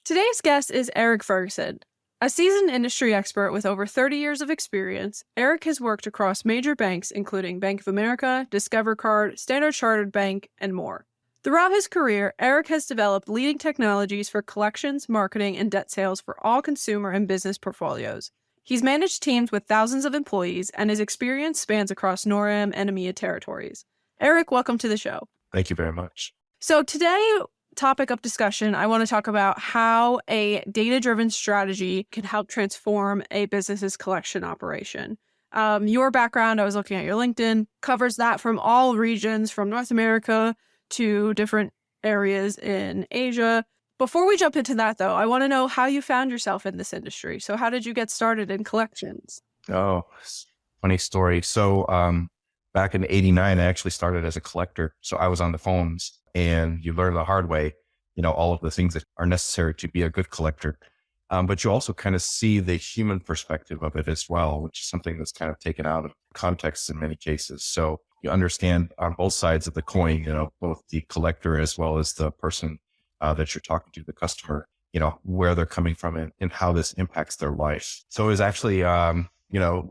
Today's guest is Eric Ferguson. A seasoned industry expert with over 30 years of experience, Eric has worked across major banks including Bank of America, Discover Card, Standard Chartered Bank, and more. Throughout his career, Eric has developed leading technologies for collections, marketing, and debt sales for all consumer and business portfolios. He's managed teams with thousands of employees, and his experience spans across NORAM and EMEA territories. Eric, welcome to the show. Thank you very much. So today, topic of discussion, I want to talk about how a data-driven strategy can help transform a business's collection operation. Your background, I was looking at your LinkedIn, covers that from all regions, from North America to different areas in Asia. Before we jump into that, though, I want to know how you found yourself in this industry. So how did you get started in collections? Oh, funny story. So back in '89, I actually started as a collector. So I was on the phones, and you learn the hard way, all of the things that are necessary to be a good collector. But you also kind of see the human perspective of it as well, which is something that's kind of taken out of context in many cases. So you understand on both sides of the coin, both the collector as well as the person that you're talking to, the customer, where they're coming from and how this impacts their life. So it was actually, I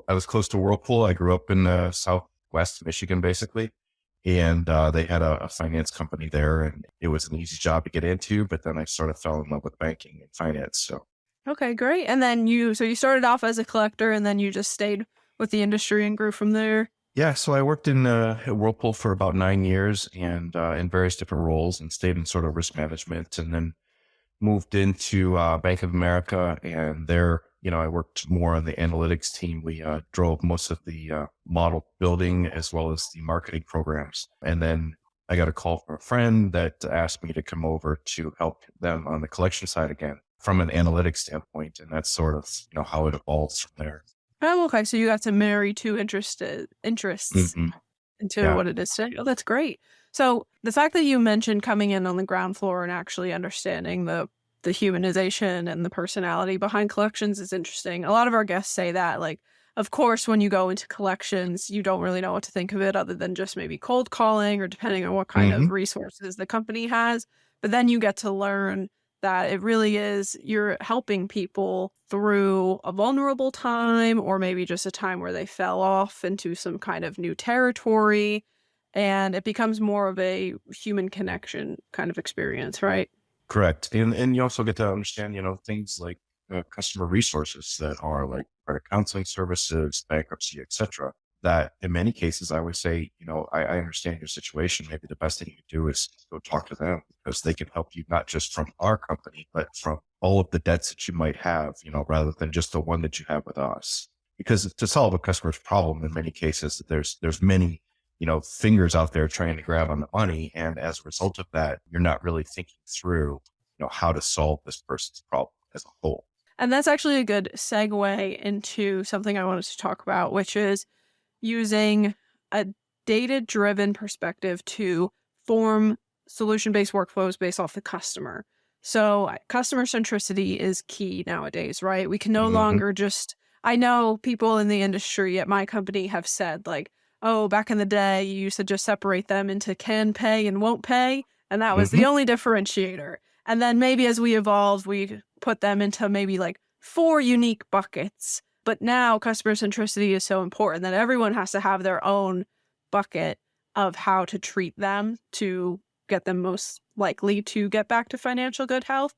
was close to Whirlpool. I grew up in Southwest Michigan, basically. And they had a finance company there, and it was an easy job to get into. But then I sort of fell in love with banking and finance. So, okay, great. And then you started off as a collector, and then you just stayed with the industry and grew from there. Yeah. So I worked in at Whirlpool for about 9 years and in various different roles, and stayed in sort of risk management, and then moved into Bank of America. And there, I worked more on the analytics team. We drove most of the model building as well as the marketing programs. And then I got a call from a friend that asked me to come over to help them on the collection side again from an analytics standpoint. And that's sort of, how it evolves from there. Oh, okay. So you got to marry two interests Mm-hmm. into Yeah. what it is today. Oh, that's great. So the fact that you mentioned coming in on the ground floor and actually understanding the humanization and the personality behind collections is interesting. A lot of our guests say that, like, of course, when you go into collections, you don't really know what to think of it other than just maybe cold calling or depending on what kind Mm-hmm. of resources the company has. But then you get to learn that it really is you're helping people through a vulnerable time or maybe just a time where they fell off into some kind of new territory. And it becomes more of a human connection kind of experience, right? Correct. And you also get to understand, things like customer resources that are like credit counseling services, bankruptcy, et cetera, that in many cases, I would say, I understand your situation. Maybe the best thing you can do is go talk to them because they can help you not just from our company, but from all of the debts that you might have, rather than just the one that you have with us. Because to solve a customer's problem, in many cases, there's many fingers out there trying to grab on the money. And as a result of that, you're not really thinking through, how to solve this person's problem as a whole. And that's actually a good segue into something I wanted to talk about, which is using a data-driven perspective to form solution-based workflows based off the customer. So customer centricity is key nowadays, right? We can no longer I know people in the industry at my company have said like, oh, back in the day, you used to just separate them into can pay and won't pay. And that was Mm-hmm. the only differentiator. And then maybe as we evolved, we put them into maybe like 4 unique buckets. But now customer centricity is so important that everyone has to have their own bucket of how to treat them to get them most likely to get back to financial good health.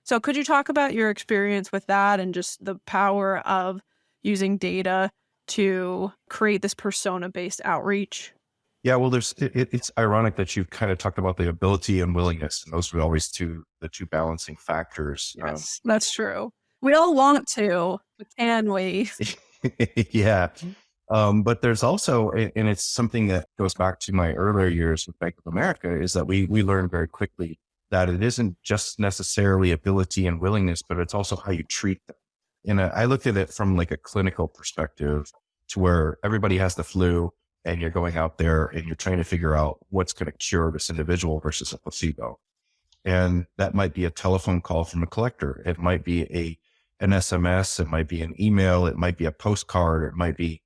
So could you talk about your experience with that and just the power of using data to create this persona-based outreach? Yeah, well, it's ironic that you kind of talked about the ability and willingness, and those were always the two balancing factors. Yes, that's true. We all want to, but can we? Yeah. But there's also, and it's something that goes back to my earlier years with Bank of America, is that we learned very quickly that it isn't just necessarily ability and willingness, but it's also how you treat them. And I looked at it from like a clinical perspective to where everybody has the flu and you're going out there and you're trying to figure out what's going to cure this individual versus a placebo. And that might be a telephone call from a collector. It might be an SMS. It might be an email. It might be a postcard. It might be,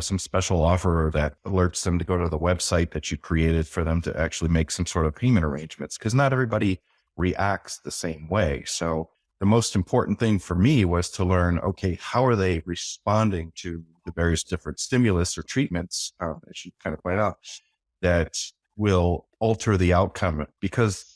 some special offer that alerts them to go to the website that you created for them to actually make some sort of payment arrangements. Because not everybody reacts the same way. So the most important thing for me was to learn, okay, how are they responding to the various different stimulus or treatments, as you kind of point out, that will alter the outcome? Because,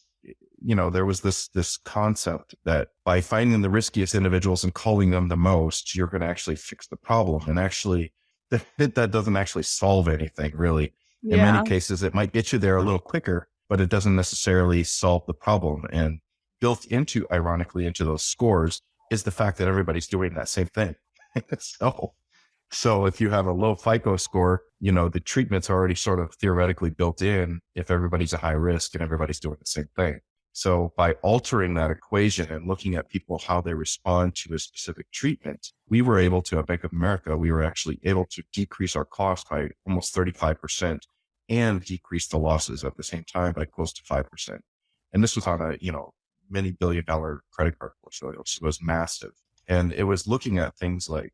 there was this concept that by finding the riskiest individuals and calling them the most, you're going to actually fix the problem. And actually, that doesn't actually solve anything, really. In many Yeah. cases, it might get you there a little quicker, but it doesn't necessarily solve the problem. And built into, ironically, into those scores is the fact that everybody's doing that same thing. So if you have a low FICO score, the treatment's already sort of theoretically built in if everybody's a high risk and everybody's doing the same thing. So by altering that equation and looking at people, how they respond to a specific treatment, we were able to, at Bank of America, we were actually able to decrease our cost by almost 35% and decrease the losses at the same time by close to 5%. And this was on a, many $billion credit card portfolio. So it was massive. And it was looking at things like,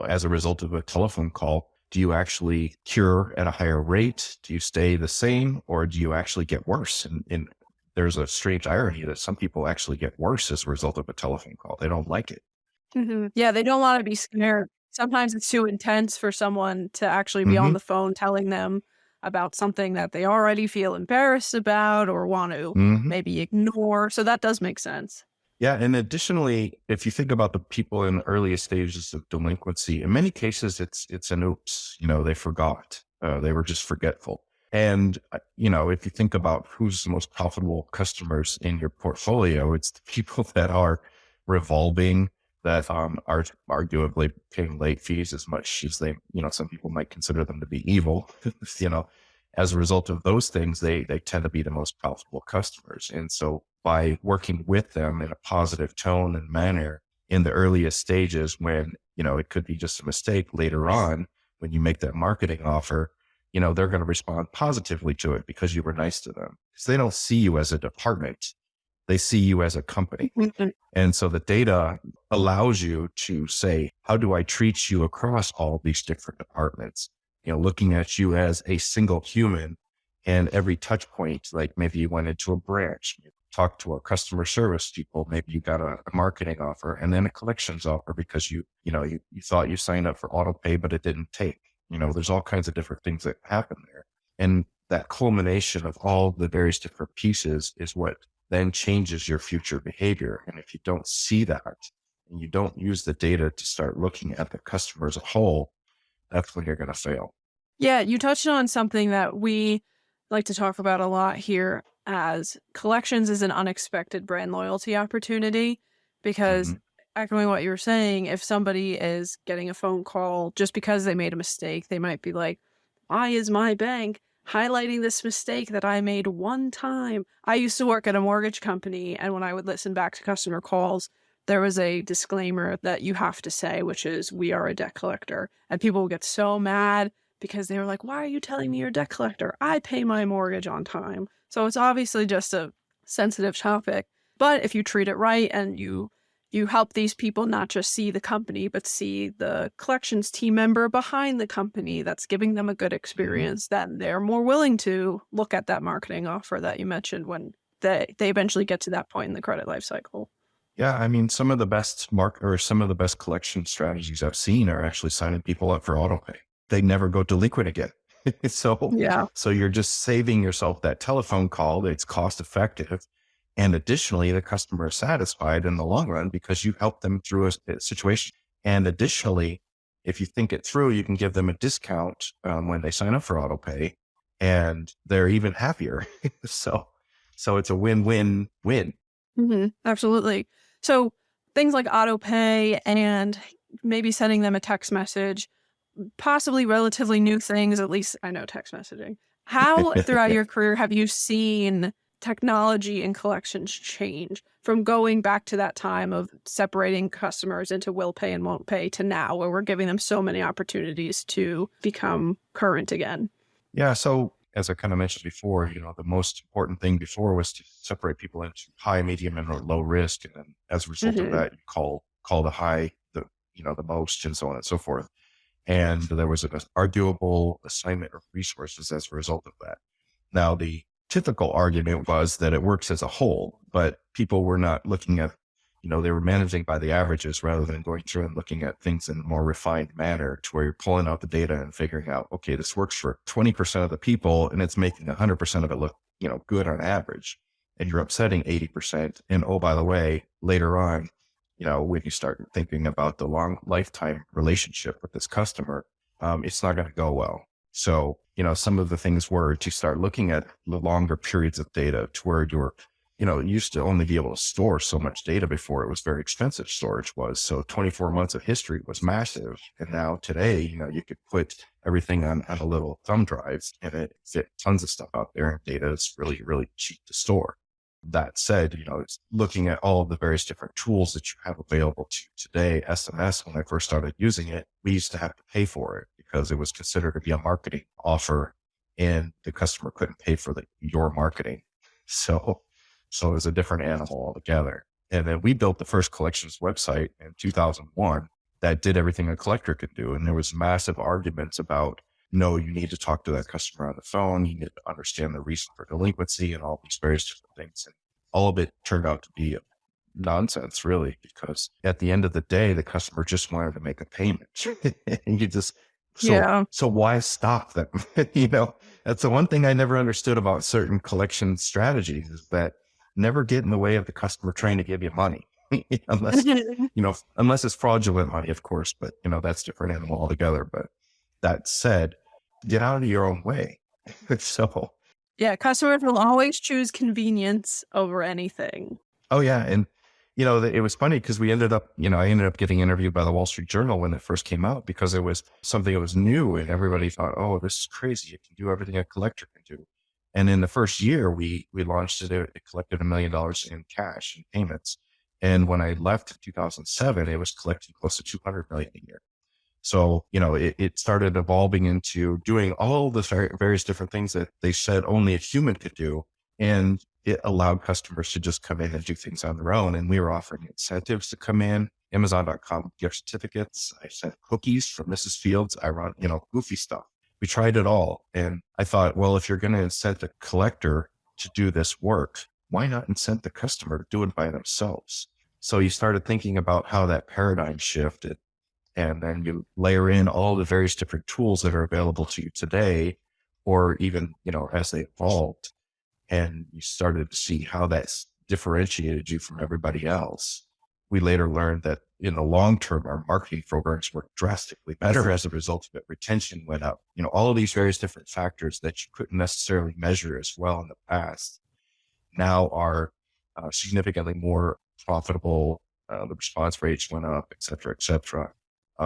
as a result of a telephone call, do you actually cure at a higher rate? Do you stay the same, or do you actually get worse? And there's a strange irony that some people actually get worse as a result of a telephone call. They don't like it. Yeah, they don't want to be scared. Sometimes it's too intense for someone to actually be on Hmm. the phone telling them about something that they already feel embarrassed about or want to Hmm. maybe ignore. So that does make sense. Yeah. And additionally, if you think about the people in the earliest stages of delinquency, in many cases, it's an oops, they forgot, they were just forgetful. And, if you think about who's the most profitable customers in your portfolio, it's the people that are revolving, that are arguably paying late fees as much as they, some people might consider them to be evil. you know, as a result of those things, they tend to be the most profitable customers. And so by working with them in a positive tone and manner in the earliest stages, when, it could be just a mistake later on, when you make that marketing offer, they're going to respond positively to it because you were nice to them. Because they don't see you as a department. They see you as a company. Mhm. And so the data allows you to say, how do I treat you across all these different departments? Looking at you as a single human, and every touch point, like maybe you went into a branch, you talked to a customer service people, maybe you got a marketing offer and then a collections offer because you thought you signed up for auto pay, but it didn't take. There's all kinds of different things that happen there. And that culmination of all the various different pieces is what then changes your future behavior. And if you don't see that and you don't use the data to start looking at the customer as a whole, that's when you're going to fail. Yeah, you touched on something that we like to talk about a lot here as collections is an unexpected brand loyalty opportunity because Hmm. echoing what you were saying, if somebody is getting a phone call just because they made a mistake, they might be like, why is my bank highlighting this mistake that I made one time? I used to work at a mortgage company, and when I would listen back to customer calls, there was a disclaimer that you have to say, which is, we are a debt collector. And people would get so mad because they were like, why are you telling me you're a debt collector? I pay my mortgage on time. So it's obviously just a sensitive topic. But if you treat it right and you help these people not just see the company, but see the collections team member behind the company that's giving them a good Hmm. experience, then they're more willing to look at that marketing offer that you mentioned when they eventually get to that point in the credit life cycle. Yeah, I mean, some of the best collection strategies I've seen are actually signing people up for auto pay. They never go delinquent again. so, Yeah. so you're just saving yourself that telephone call. It's cost effective. And additionally, the customer is satisfied in the long run because you helped them through a situation. And additionally, if you think it through, you can give them a discount when they sign up for auto pay, and they're even happier. so, so it's a win-win-win. Absolutely. So things like auto pay and maybe sending them a text message, possibly relatively new things, at least I know text messaging. How throughout your career have you seen technology and collections change from going back to that time of separating customers into will pay and won't pay to now where we're giving them so many opportunities to become current again? Yeah. So as I kind of mentioned before, the most important thing before was to separate people into high, medium, and or low risk. And then as a result of Hmm. that, you call the high the most, and so on and so forth. And there was an arguable assignment of resources as a result of that. Now, the typical argument was that it works as a whole, but people were not looking at, they were managing by the averages rather than going through and looking at things in a more refined manner to where you're pulling out the data and figuring out, okay, this works for 20% of the people and it's making 100% of it look, good on average. And you're upsetting 80%. And oh, by the way, later on, when you start thinking about the long lifetime relationship with this customer, it's not going to go well. So, some of the things were to start looking at the longer periods of data to where you're, used to only be able to store so much data before. It was very expensive, storage was. So 24 months of history was massive. And now today, you could put everything on a little thumb drives and it fit tons of stuff out there, and data is really, really cheap to store. That said, it's looking at all of the various different tools that you have available to you today. SMS, when I first started using it, we used to have to pay for it because it was considered to be a marketing offer and the customer couldn't pay for your marketing. So it was a different animal altogether. And then we built the first collections website in 2001 that did everything a collector could do. And there was massive arguments about, no, you need to talk to that customer on the phone. You need to understand the reason for delinquency and all these various different things. And all of it turned out to be nonsense, really, because at the end of the day, the customer just wanted to make a payment. And so why stop them? That's the one thing I never understood about certain collection strategies is that never get in the way of the customer trying to give you money. unless it's fraudulent money, of course, but that's different animal altogether. But that said, get out of your own way. So, yeah, customers will always choose convenience over anything. Oh yeah. And, it was funny because I ended up getting interviewed by the Wall Street Journal when it first came out because it was something that was new and everybody thought, oh, this is crazy. It can do everything a collector can do. And in the first year we launched it, it collected $1 million in cash and payments. And when I left in 2007, it was collecting close to 200 million a year. So, it started evolving into doing all the various different things that they said only a human could do. And it allowed customers to just come in and do things on their own. And we were offering incentives to come in, Amazon.com gift certificates. I sent cookies from Mrs. Fields. I run, goofy stuff. We tried it all. And I thought, well, if you're going to incent a collector to do this work, why not incent the customer to do it by themselves? So you started thinking about how that paradigm shifted. And then you layer in all the various different tools that are available to you today, or even, as they evolved, and you started to see how that's differentiated you from everybody else. We later learned that in the long term, our marketing programs were drastically better as a result of it. Retention went up, all of these various different factors that you couldn't necessarily measure as well in the past now are significantly more profitable. The response rates went up, et cetera,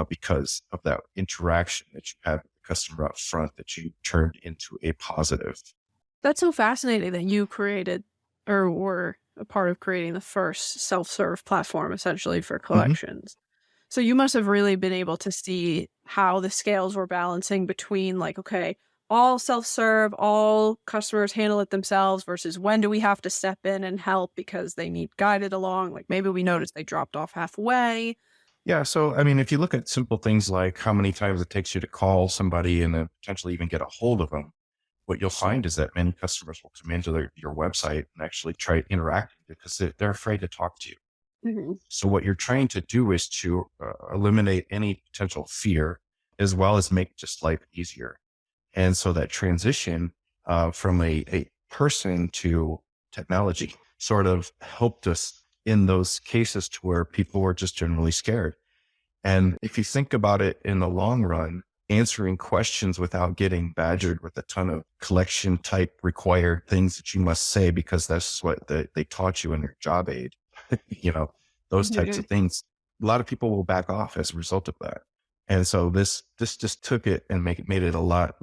because of that interaction that you had with the customer up front that you turned into a positive. That's so fascinating that you created or were a part of creating the first self-serve platform essentially for collections. Mm-hmm. So you must have really been able to see how the scales were balancing between like, okay, all self-serve, all customers handle it themselves versus when do we have to step in and help because they need guided along? Like maybe we noticed they dropped off halfway. Yeah. So, if you look at simple things like how many times it takes you to call somebody and then potentially even get a hold of them, what you'll find is that many customers will come into your website and actually try interacting because they're afraid to talk to you. Mm-hmm. So what you're trying to do is to eliminate any potential fear as well as make just life easier. And so that transition from a person to technology sort of helped us in those cases to where people were just generally scared. And if you think about it in the long run, answering questions without getting badgered with a ton of collection type required things that you must say because that's what they taught you in your job aid, those types of things. A lot of people will back off as a result of that. And so this just took it and made it a lot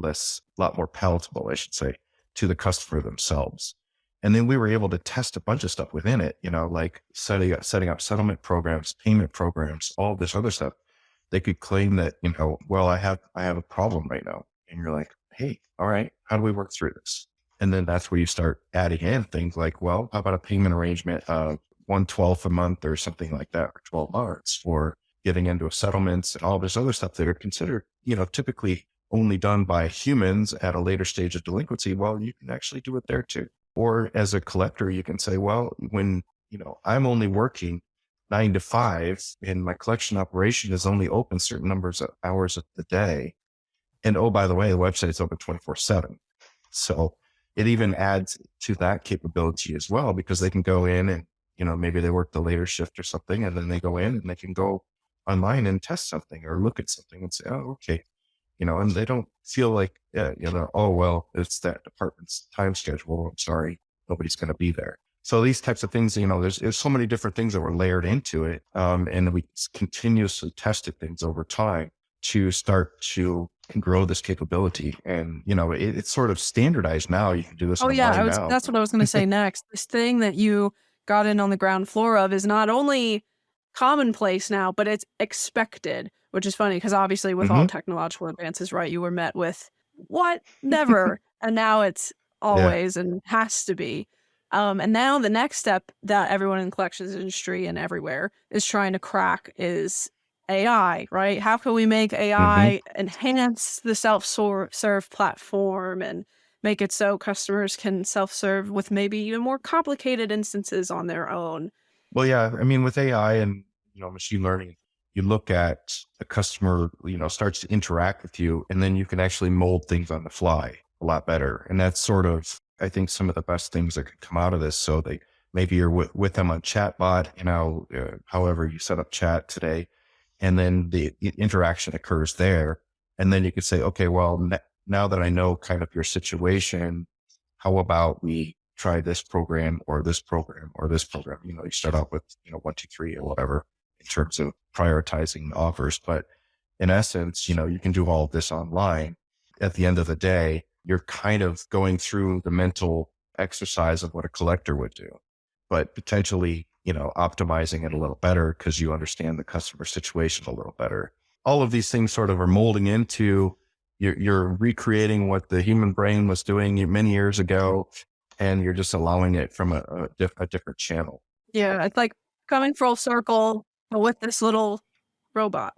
more palatable, I should say, to the customer themselves. And then we were able to test a bunch of stuff within it, like setting up settlement programs, payment programs, all this other stuff. They could claim that, well, I have a problem right now. And you're like, hey, all right, how do we work through this? And then that's where you start adding in things like, well, how about a payment arrangement of 1/12 a month or something like that for 12 months for getting into settlements and all this other stuff that are considered, typically only done by humans at a later stage of delinquency, well, you can actually do it there too. Or as a collector, you can say, well, when, I'm only working 9 to 5 and my collection operation is only open certain numbers of hours of the day. And oh, by the way, the website's open 24/7. So it even adds to that capability as well, because they can go in and, maybe they work the later shift or something, and then they go in and they can go online and test something or look at something and say, oh, okay. And they don't feel like, oh, well, it's that department's time schedule. I'm sorry, nobody's going to be there. So these types of things, there's so many different things that were layered into it. And we continuously tested things over time to start to grow this capability. And, it's sort of standardized now. You can do this Oh yeah, online now. that's what I was going to say next. This thing that you got in on the ground floor of is not only commonplace now, but it's expected, which is funny because obviously with all Hmm. technological advances, right, you were met with what? Never. And now it's Yeah. always and has to be. And now the next step that everyone in the collections industry and everywhere is trying to crack is AI, right? How can we make Hmm. AI enhance the self-serve platform and make it so customers can self-serve with maybe even more complicated instances on their own? Well, yeah, I mean, with AI and, machine learning, you look at a customer, starts to interact with you, and then you can actually mold things on the fly a lot better. And that's sort of, I think, some of the best things that could come out of this. So maybe you're with them on chatbot, however you set up chat today, and then the interaction occurs there. And then you could say, okay, well, now that I know kind of your situation, how about we try this program or this program or this program? You start out with, 1, 2, 3 or whatever in terms of prioritizing offers. But in essence, you can do all of this online. At the end of the day, you're kind of going through the mental exercise of what a collector would do, but potentially, optimizing it a little better because you understand the customer situation a little better. All of these things sort of are molding into you're recreating what the human brain was doing many years ago, and you're just allowing it from a different channel. Yeah, it's like coming full circle but with this little robot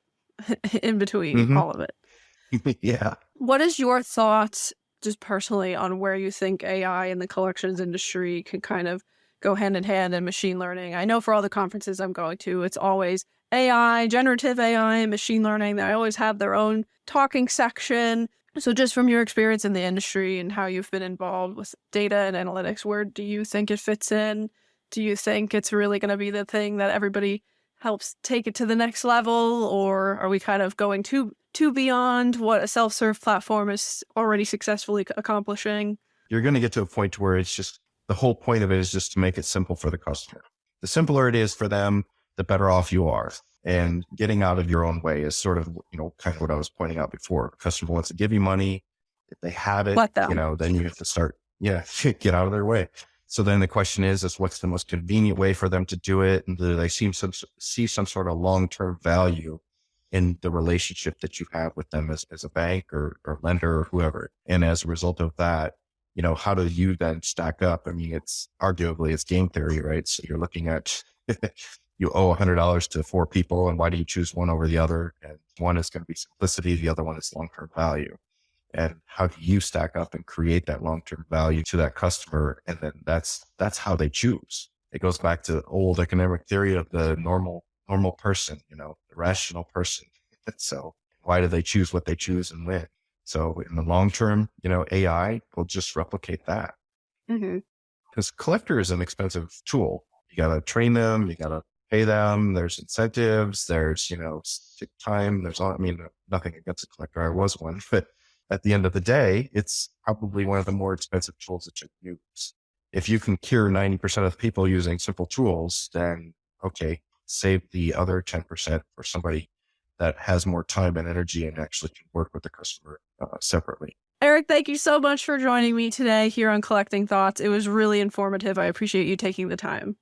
in between Hmm. all of it. Yeah. What is your thoughts, just personally, on where you think AI and the collections industry can kind of go hand in hand in machine learning? I know for all the conferences I'm going to, it's always AI, generative AI, and machine learning. They always have their own talking section. So just from your experience in the industry and how you've been involved with data and analytics, where do you think it fits in? Do you think it's really going to be the thing that everybody helps take it to the next level, or are we kind of going too beyond what a self-serve platform is already successfully accomplishing? You're going to get to a point where it's just the whole point of it is just to make it simple for the customer. The simpler it is for them, the better off you are. And getting out of your own way is sort of, kind of what I was pointing out before. A customer wants to give you money. If they have it, Let them. then you have to start, get out of their way. So then the question is what's the most convenient way for them to do it? And do they see some sort of long-term value in the relationship that you have with them as a bank or lender or whoever? And as a result of that, how do you then stack up? I mean, it's game theory, right? So you're looking at, you owe $100 to 4 people, and why do you choose one over the other? And one is going to be simplicity. The other one is long-term value. And how do you stack up and create that long-term value to that customer? And then that's how they choose. It goes back to old economic theory of the normal person, the rational person. So why do they choose what they choose and when? So in the long term, AI will just replicate that, Hmm. because collector is an expensive tool. You got to train them, you got to pay them. There's incentives, there's, sick time. There's all, I mean, nothing against a collector. I was one, but at the end of the day, it's probably one of the more expensive tools that you can use. If you can cure 90% of people using simple tools, then okay, save the other 10% for somebody that has more time and energy and actually can work with the customer separately. Eric, thank you so much for joining me today here on Collecting Thoughts. It was really informative. I appreciate you taking the time.